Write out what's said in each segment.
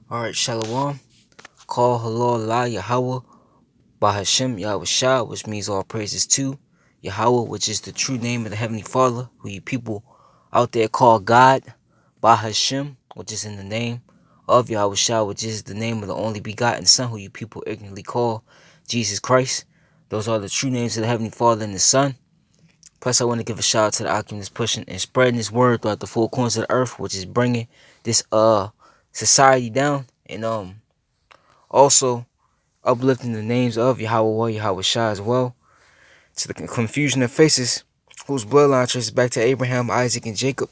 Alright, Shalom. Call Halal La Yahweh Bahashem Yahweh Shah, which means all praises to Yahweh, which is the true name of the Heavenly Father, who you people out there call God. Bahashem, which is in the name of Yahweh Shah, which is the name of the only begotten Son, who you people ignorantly call Jesus Christ. Those are the true names of the Heavenly Father and the Son. Plus, I want to give a shout out to the Akim that's pushing and spreading this word throughout the four corners of the earth, which is bringing this society down, and also uplifting the names of Yahweh, Yahweh Shah as well, to the confusion of faces, whose bloodline traces back to Abraham, Isaac, and Jacob,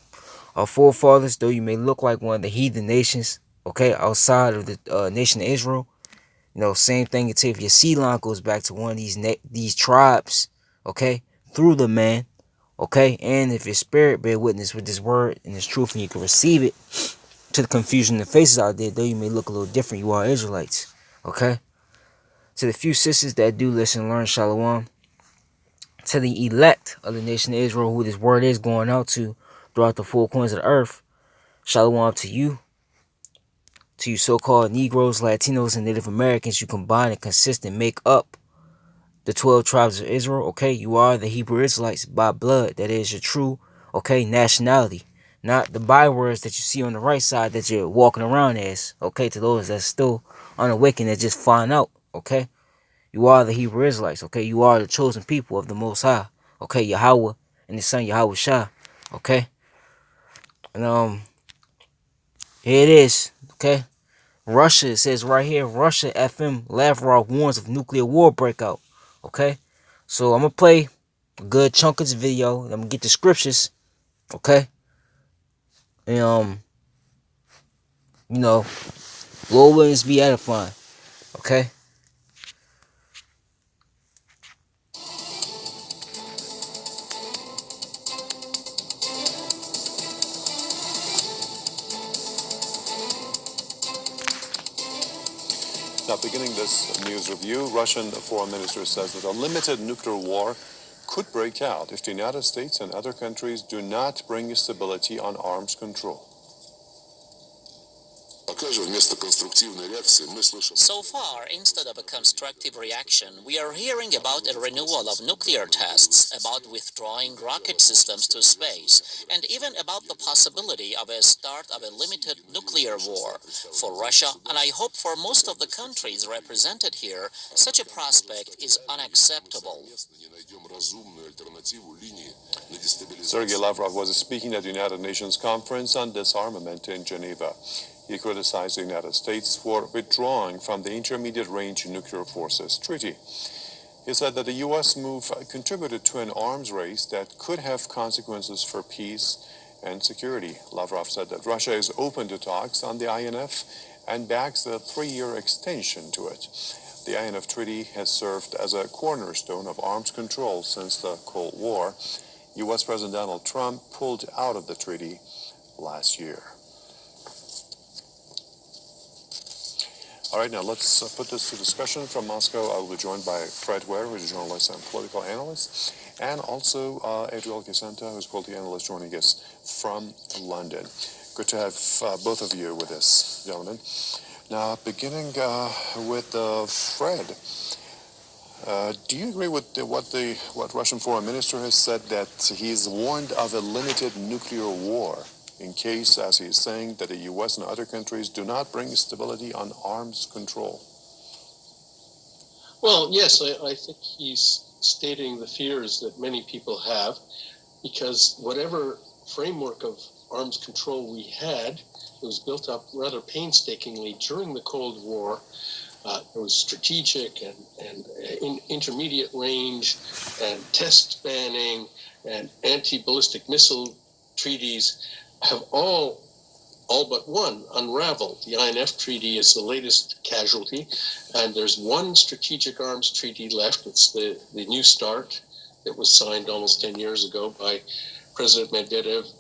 our forefathers, though you may look like one of the heathen nations, okay, outside of the nation of Israel. Same thing until if your seed line goes back to one of these tribes, okay, through the man, okay, and if your spirit bear witness with this word and this truth and you can receive it, to the confusion of faces out there, though you may look a little different, you are Israelites, okay? To the few sisters that do listen and learn Shalom, to the elect of the nation of Israel, who this word is going out to throughout the four corners of the earth, Shalom to you so-called Negroes, Latinos, and Native Americans, you combine and consist and make up the 12 tribes of Israel, okay? You are the Hebrew Israelites by blood. That is your true, okay, nationality. Not the bywords that you see on the right side that you're walking around as, okay? To those that's still unawakened that just find out, okay? You are the Hebrew Israelites, okay? You are the chosen people of the Most High, okay? Yahweh and His Son Yahweh Shah, okay? And here it is, okay? Russia, it says right here, Russia FM Lavrov warns of nuclear war breakout, okay? So I'm gonna play a good chunk of this video. I'm gonna get the scriptures, okay? And you know, Lord willing, be edifying, okay? Now, beginning this news review, Russian Foreign Minister says that a limited nuclear war could break out if the United States and other countries do not bring stability on arms control. So far, instead of a constructive reaction, we are hearing about a renewal of nuclear tests, about withdrawing rocket systems to space, and even about the possibility of a start of a limited nuclear war. For Russia, and I hope for most of the countries represented here, such a prospect is unacceptable. Sergei Lavrov was speaking at the United Nations Conference on Disarmament in Geneva. He criticized the United States for withdrawing from the Intermediate Range Nuclear Forces Treaty. He said that the U.S. move contributed to an arms race that could have consequences for peace and security. Lavrov said that Russia is open to talks on the INF and backs a 3-year extension to it. The INF Treaty has served as a cornerstone of arms control since the Cold War. U.S. President Donald Trump pulled out of the treaty last year. All right, now let's put this to discussion. From Moscow, I will be joined by Fred Ware, who is a journalist and political analyst, and also Adriel Quisenta, who is a political analyst, joining us from London. Good to have both of you with us, gentlemen. Now, beginning with Fred, do you agree with what Russian Foreign Minister has said, that he's warned of a limited nuclear war in case, as he is saying, that the U.S. and other countries do not bring stability on arms control? Well, yes, I think he's stating the fears that many people have, because whatever framework of arms control we had, it was built up rather painstakingly during the Cold War. It was strategic and intermediate range and test banning and anti-ballistic missile treaties have all but one unraveled. The INF Treaty is the latest casualty, and there's one strategic arms treaty left. It's the New START that was signed almost 10 years ago by President Medvedev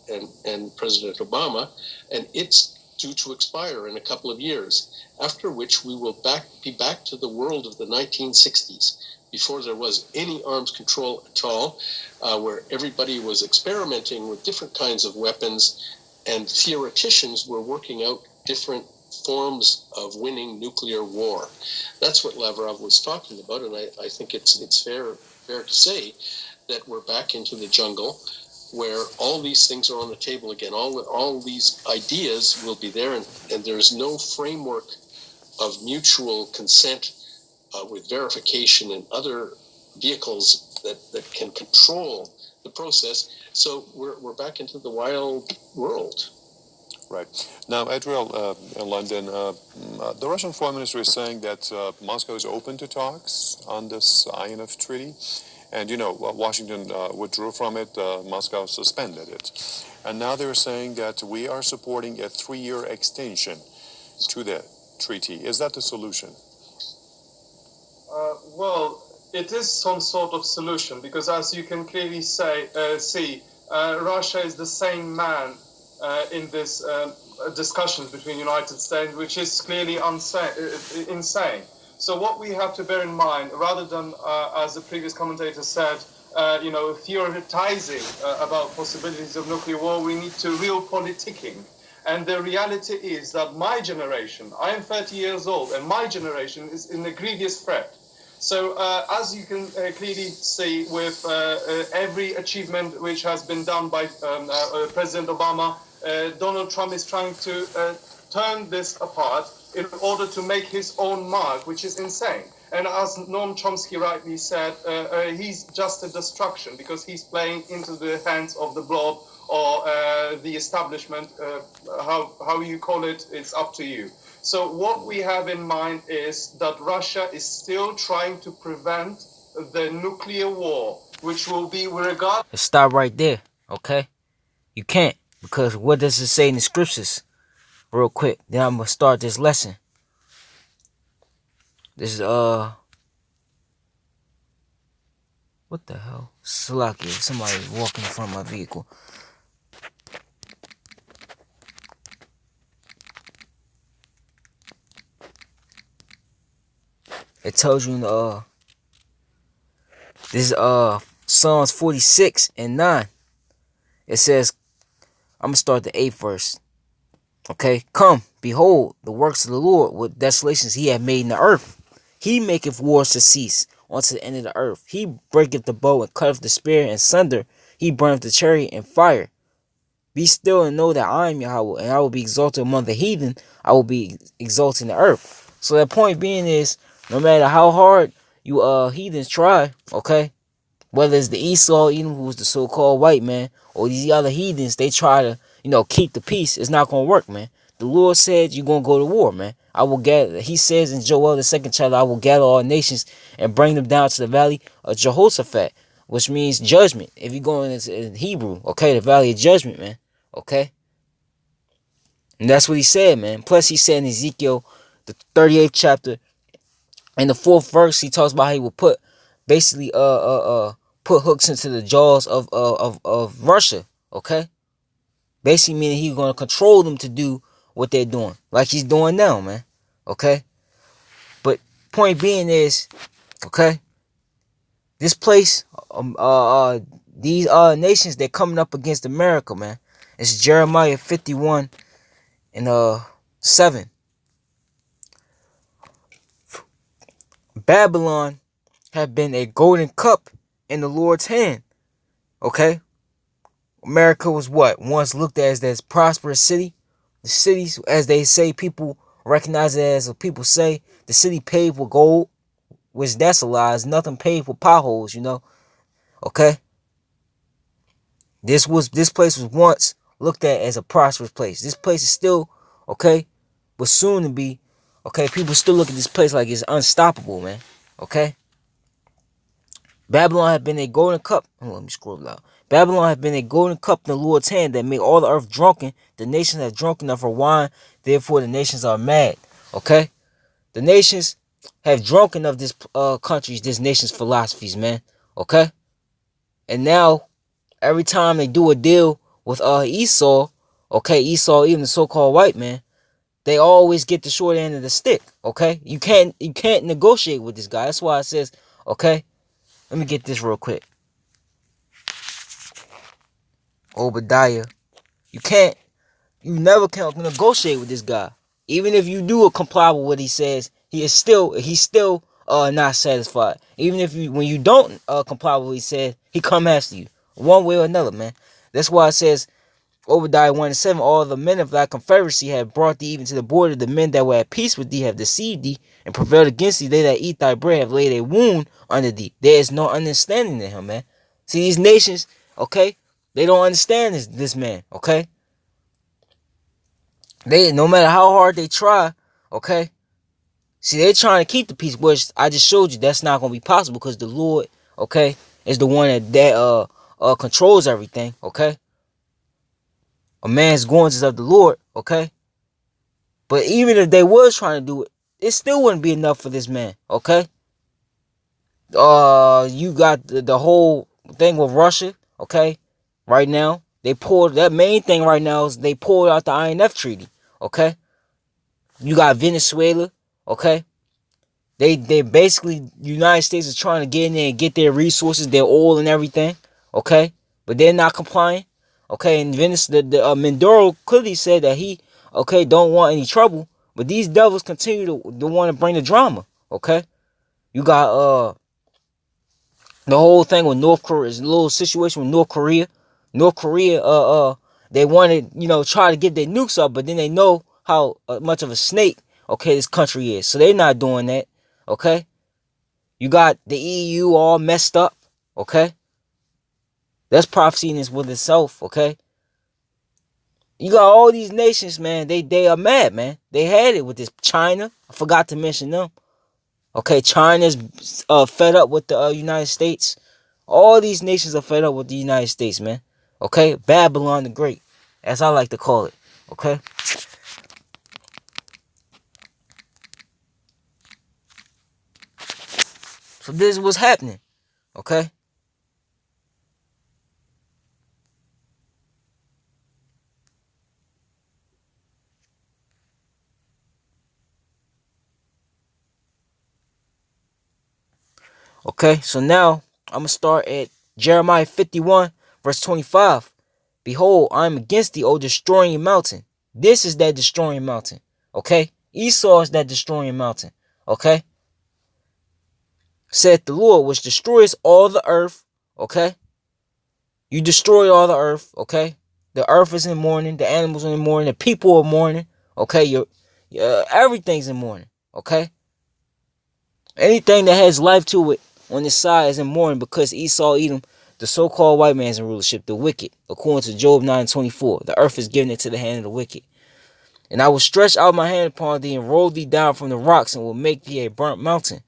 and President Obama, and it's due to expire in a couple of years, after which we will be back to the world of the 1960s, before there was any arms control at all, where everybody was experimenting with different kinds of weapons, and theoreticians were working out different forms of winning nuclear war. That's what Lavrov was talking about, and I think it's fair to say that we're back into the jungle where all these things are on the table again. All these ideas will be there, and there's no framework of mutual consent with verification and other vehicles that can control the process. So we're back into the wild world. Right. Now, Adriel, in London, the Russian Foreign Minister is saying that Moscow is open to talks on this INF treaty. And, Washington withdrew from it, Moscow suspended it. And now they're saying that we are supporting a 3-year extension to the treaty. Is that the solution? Well, it is some sort of solution because, as you can clearly see, Russia is the same man in this discussions between United States, which is clearly insane. So what we have to bear in mind, rather than, as the previous commentator said, theorizing about possibilities of nuclear war, we need to real politicking. And the reality is that my generation, I am 30 years old, and my generation is in a grievous threat. So as you can clearly see with every achievement which has been done by President Obama, Donald Trump is trying to turn this apart in order to make his own mark, which is insane. And as Noam Chomsky rightly said, he's just a distraction because he's playing into the hands of the blob or the establishment. How you call it, it's up to you. So what we have in mind is that Russia is still trying to prevent the nuclear war, which will be regarded. Let's stop right there, okay? You can't, because what does it say in the scriptures? Real quick, then I'm gonna start this lesson. This is what the hell? Slacky, somebody walking in front of my vehicle. It tells you in this is Psalms 46 and 9. It says, I'm gonna start the 8th verse. Okay, come, behold the works of the Lord, with desolations he hath made in the earth. He maketh wars to cease unto the end of the earth. He breaketh the bow and cutteth the spear in sunder. He burneth the chariot in fire. Be still and know that I am Yahweh, and I will be exalted among the heathen. I will be exalted in the earth. So that point being is, no matter how hard you heathens try, okay, whether it's the Esau Edom, who's the so-called white man, or these other heathens, they try to, keep the peace. It's not gonna work, man. The Lord said you're gonna go to war, man. I will gather. He says in Joel the 2nd chapter, I will gather all nations and bring them down to the valley of Jehoshaphat, which means judgment. If you're going in Hebrew, okay, the valley of judgment, man. Okay, and that's what he said, man. Plus, he said in Ezekiel, the 38th chapter, in the 4th verse, he talks about how he will put basically put hooks into the jaws of Russia. Okay, basically meaning he's gonna control them to do what they're doing, like he's doing now, man. Okay, but point being is, okay, this place, these nations, they're coming up against America, man. It's Jeremiah 51 and 7. Babylon have been a golden cup in the Lord's hand. Okay? America was what? Once looked at as this prosperous city. The cities, as they say, people recognize it as, people say, the city paved with gold, which that's a lie. It's nothing paved with potholes, Okay? This place was once looked at as a prosperous place. This place is still, okay, but soon to be, okay, people still look at this place like it's unstoppable, man. Okay? Babylon had been a golden cup. Let me scroll loud. Babylon had been a golden cup in the Lord's hand that made all the earth drunken. The nations have drunken of her wine. Therefore, the nations are mad. Okay? The nations have drunken of this this nation's philosophies, man. Okay? And now, every time they do a deal with Esau, okay, Esau, even the so-called white man, they always get the short end of the stick. Okay? You can't negotiate with this guy. That's why it says, okay, let me get this real quick. Obadiah. You never can negotiate with this guy. Even if you do comply with what he says, he's still not satisfied. Even if you when you don't comply with what he said, he come after you one way or another, man. That's why it says Obadiah 1:7, all the men of thy confederacy have brought thee even to the border. The men that were at peace with thee have deceived thee and prevailed against thee. They that eat thy bread have laid a wound under thee. There is no understanding in him, man. See, these nations, okay, they don't understand this man, okay? They, no matter how hard they try, okay? See, they're trying to keep the peace, which I just showed you that's not going to be possible because the Lord, okay, is the one that controls everything, okay? A man's goings is of the Lord, okay? But even if they was trying to do it, it still wouldn't be enough for this man, okay? You got the whole thing with Russia, okay? Right now, they pulled that main thing right now is they pulled out the INF treaty, okay? You got Venezuela, okay? They basically United States is trying to get in there and get their resources, their oil and everything, okay? But they're not complying, okay? And the Mindoro clearly said that he, okay, don't want any trouble, but these devils continue to want to bring the drama, okay? You got the whole thing with North Korea, is a little situation with North Korea. North Korea, they wanted, try to get their nukes up, but then they know how much of a snake, okay, this country is, so they're not doing that, okay? You got the EU all messed up, okay? That's prophecy in this with itself, okay? You got all these nations, man. They are mad, man. They had it with this China. I forgot to mention them. Okay, China's fed up with the United States. All these nations are fed up with the United States, man. Okay, Babylon the Great, as I like to call it. Okay. So this is what's happening. Okay. Okay, so now I'm going to start at Jeremiah 51, verse 25. Behold, I am against thee, O destroying mountain. This is that destroying mountain. Okay? Esau is that destroying mountain. Okay? Said the Lord, which destroys all the earth. Okay? You destroy all the earth. Okay? The earth is in mourning. The animals are in mourning. The people are mourning. Okay? Everything's in mourning. Okay? Anything that has life to it on this side is in mourning because Esau, Edom, the so-called white man's in rulership, the wicked, according to Job 9:24. The earth is given into the hand of the wicked. And I will stretch out my hand upon thee and roll thee down from the rocks and will make thee a burnt mountain.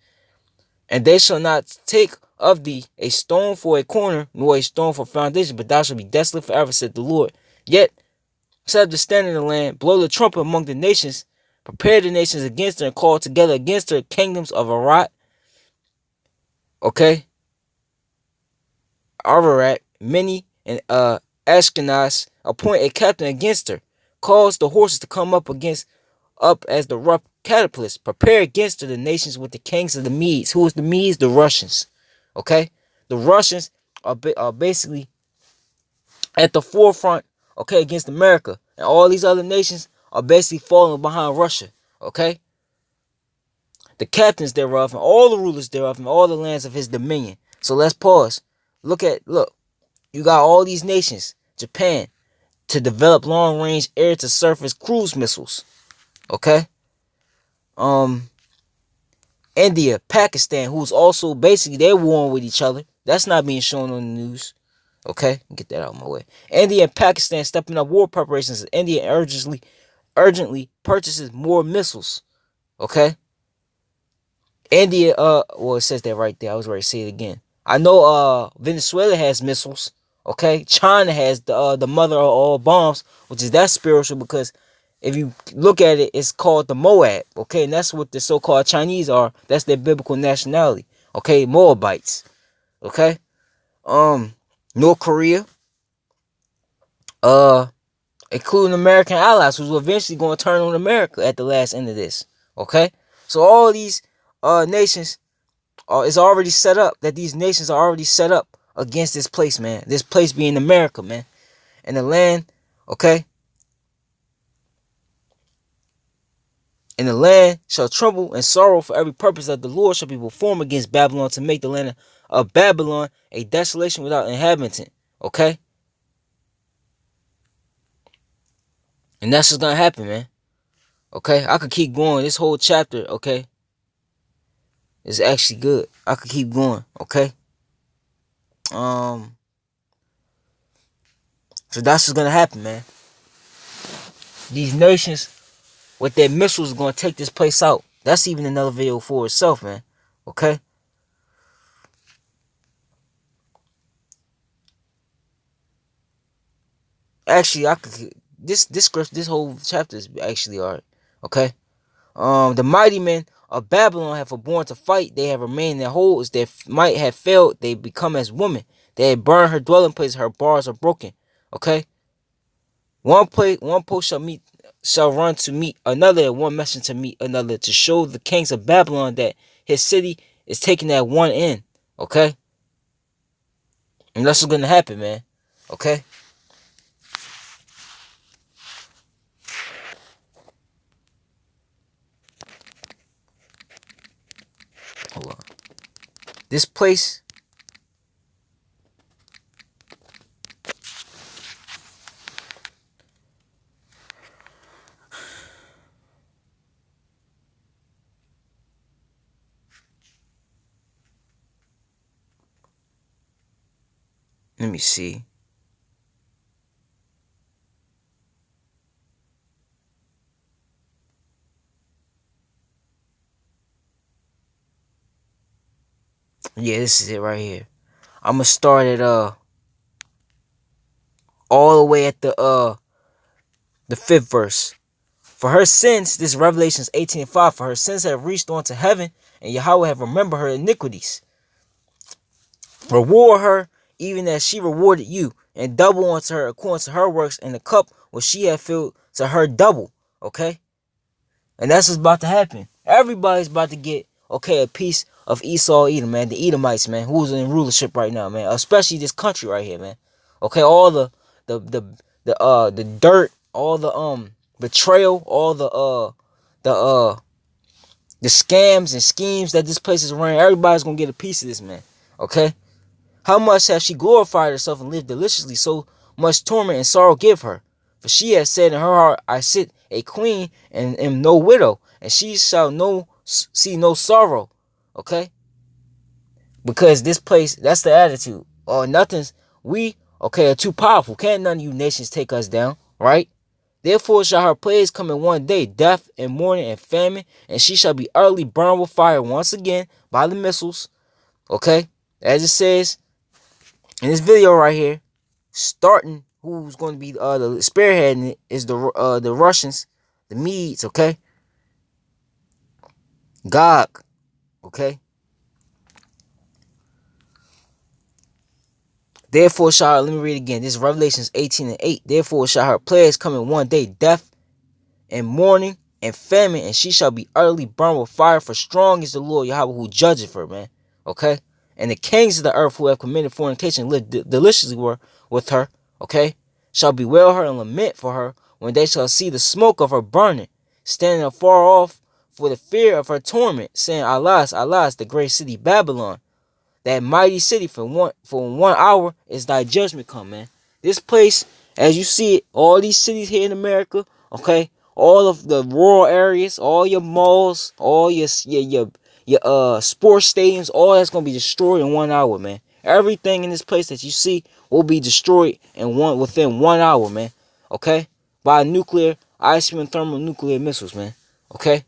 And they shall not take of thee a stone for a corner, nor a stone for foundation, but thou shalt be desolate forever, said the Lord. Yet, set up the stand in the land, blow the trumpet among the nations, prepare the nations against her, and call together against her kingdoms of Arat, okay, Ararat, many, and Ashkenaz, appoint a captain against her, cause the horses to come up as the rough caterpillars, prepare against her the nations with the kings of the Medes. Who is the Medes? The Russians, okay? The Russians are basically at the forefront, okay, against America, and all these other nations are basically falling behind Russia, okay? The captains thereof, and all the rulers thereof, and all the lands of his dominion. So let's pause. Look, you got all these nations, Japan, to develop long-range air-to-surface cruise missiles, okay? India, Pakistan, who's also basically they're warring with each other. That's not being shown on the news. Okay, get that out of my way. India and Pakistan stepping up war preparations as India urgently purchases more missiles. Okay, India, well, it says that right there. I was ready to say it again. I know, Venezuela has missiles. Okay, China has the mother of all bombs, which is that spiritual because if you look at it, it's called the Moab. Okay, and that's what the so-called Chinese are. That's their biblical nationality. Okay, Moabites. Okay, North Korea, uh, including American allies, who's eventually going to turn on America at the last end of this. Okay, so all these nations it's already set up, that these nations are already set up against this place, man. This place being America, man. And the land, okay? And the land shall tremble and sorrow, for every purpose that the Lord shall be performed against Babylon, to make the land of Babylon a desolation without inhabitant. Okay? And that's what's gonna happen, man. Okay? I could keep going. This whole chapter, okay, is actually good. I could keep going, okay? So that's what's gonna happen, man. These nations with their missiles gonna take this place out. That's even another video for itself, man. Okay? Actually, I could this script, this whole chapter is actually alright. Okay? The mighty men of Babylon have forborne to fight. They have remained in their holes. Their might have failed. They become as women. They have burned her dwelling place. Her bars are broken. Okay? One post shall run to meet another, and one messenger to meet another, to show the kings of Babylon that his city is taken at one end. Okay? And that's what's gonna happen, man. Okay? Hold on. This place, let me see. Yeah, this is it right here. I'm gonna start at all the way at the fifth verse. For her sins, this Revelations 18:5. For her sins have reached unto heaven, and Yahweh have remembered her iniquities. Reward her even as she rewarded you, and double unto her according to her works, and the cup which she had filled to her double. Okay? And that's what's about to happen. Everybody's about to get, okay, a piece of Esau Edom, man. The Edomites, man, who's in rulership right now, man. Especially this country right here, man. Okay, all the dirt, all the betrayal, all the scams and schemes that this place is running. Everybody's gonna get a piece of this, man. Okay? How much has she glorified herself and lived deliciously? So much torment and sorrow give her. For she has said in her heart, I sit a queen and am no widow, and she shall see no sorrow. Okay? Because this place, that's the attitude. Or nothing's, we, okay, are too powerful. Can't none of you nations take us down, right? Therefore shall her plagues come in one day, death and mourning and famine, and she shall be utterly burned with fire once again by the missiles. Okay? As it says in this video right here, starting who's going to be the spearheading it is the Russians, the Medes, okay? Gog, okay? Therefore shall, let me read again. This is Revelations 18:8. Therefore shall her plagues come in one day, death and mourning and famine, and she shall be utterly burned with fire, for strong is the Lord Yahweh who judgeth her, man. Okay? And the kings of the earth who have committed fornication live deliciously with her, okay, shall bewail her and lament for her when they shall see the smoke of her burning, standing afar off for the fear of her torment, saying, Alas, alas, the great city Babylon, that mighty city, for one hour is thy judgment come, man. This place, as you see it, all these cities here in America, okay, all of the rural areas, all your malls, all your sports stadiums, all that's gonna be destroyed in 1 hour, man. Everything in this place that you see will be destroyed within 1 hour, man. Okay, by nuclear, ice and thermal nuclear missiles, man. Okay,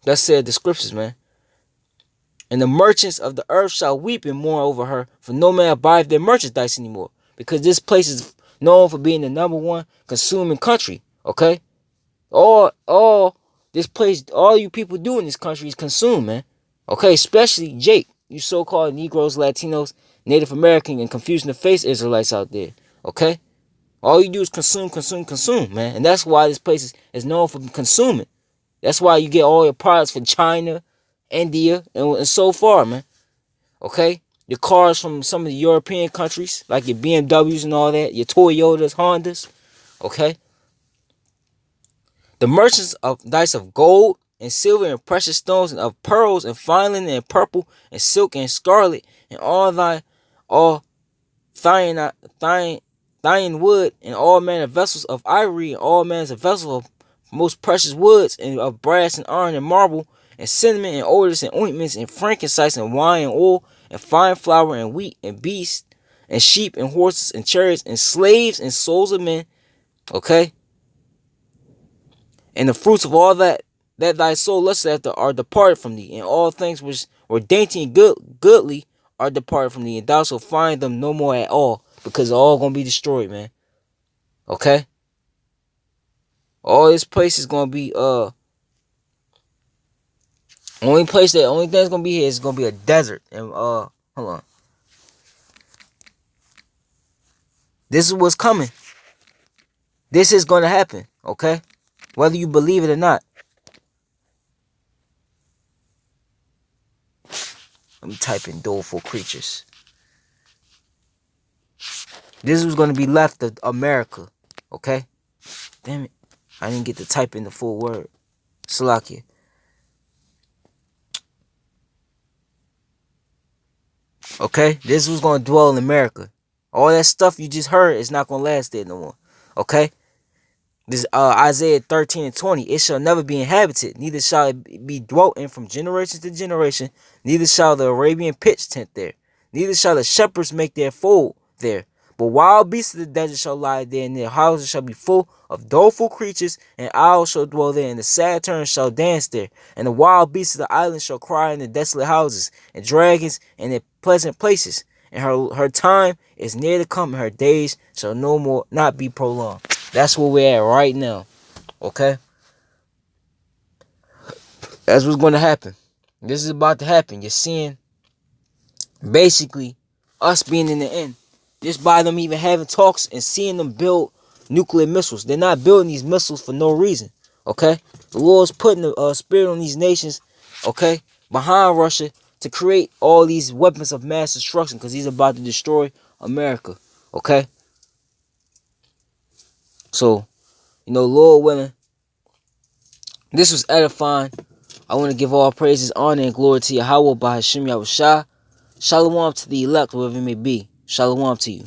that's said the scriptures, man. And the merchants of the earth shall weep and mourn over her, for no man buyeth their merchandise anymore. Because this place is known for being the number one consuming country. Okay? All this place, all you people do in this country is consume, man. Okay, especially Jake, you so-called Negroes, Latinos, Native American, and confusion of face Israelites out there. Okay? All you do is consume, consume, consume, man. And that's why this place is known for consuming. That's why you get all your products from China, India, and so far, man. Okay? Your cars from some of the European countries, like your BMWs and all that, your Toyotas, Hondas. Okay? The merchants of dice of gold and silver and precious stones and of pearls and fine linen and purple and silk and scarlet and all thine wood and all manner of vessels of ivory and all manner of vessels of most precious woods and of brass and iron and marble and cinnamon and odors and ointments and frankincense and wine and oil and fine flour and wheat and beasts and sheep and horses and chariots and slaves and souls of men. Okay, and the fruits of all that thy soul lusteth after are departed from thee, and all things which were dainty and goodly are departed from thee, and thou shalt find them no more at all, because they're all gonna be destroyed, man. Okay, all this place is gonna be only thing that's gonna be here is gonna be a desert, and hold on, this is what's coming. This is gonna happen. Okay, whether you believe it or not. Let me type in doleful creatures. This is gonna be left of America. Okay. Damn it. I didn't get to type in the full word. Salakia. Okay? This was going to dwell in America. All that stuff you just heard is not going to last there no more. Okay? This Isaiah 13 and 20. It shall never be inhabited, neither shall it be dwelt in from generation to generation, neither shall the Arabian pitch tent there, neither shall the shepherds make their fold there. But wild beasts of the desert shall lie there, and their houses shall be full of doleful creatures, and owls shall dwell there, and the Saturns shall dance there, and the wild beasts of the islands shall cry in the desolate houses, and dragons in their pleasant places. And her time is near to come, and her days shall no more not be prolonged. That's where we're at right now. Okay? That's what's going to happen. This is about to happen. You're seeing basically us being in the end. Just by them even having talks and seeing them build nuclear missiles. They're not building these missiles for no reason. Okay? The Lord's putting a spirit on these nations, okay, behind Russia to create all these weapons of mass destruction because he's about to destroy America. Okay? So, Lord willing, this was edifying. I want to give all praises, honor, and glory to Yahweh by Hashem Yahushua. Shalom to the elect, wherever it may be. Shalom to you.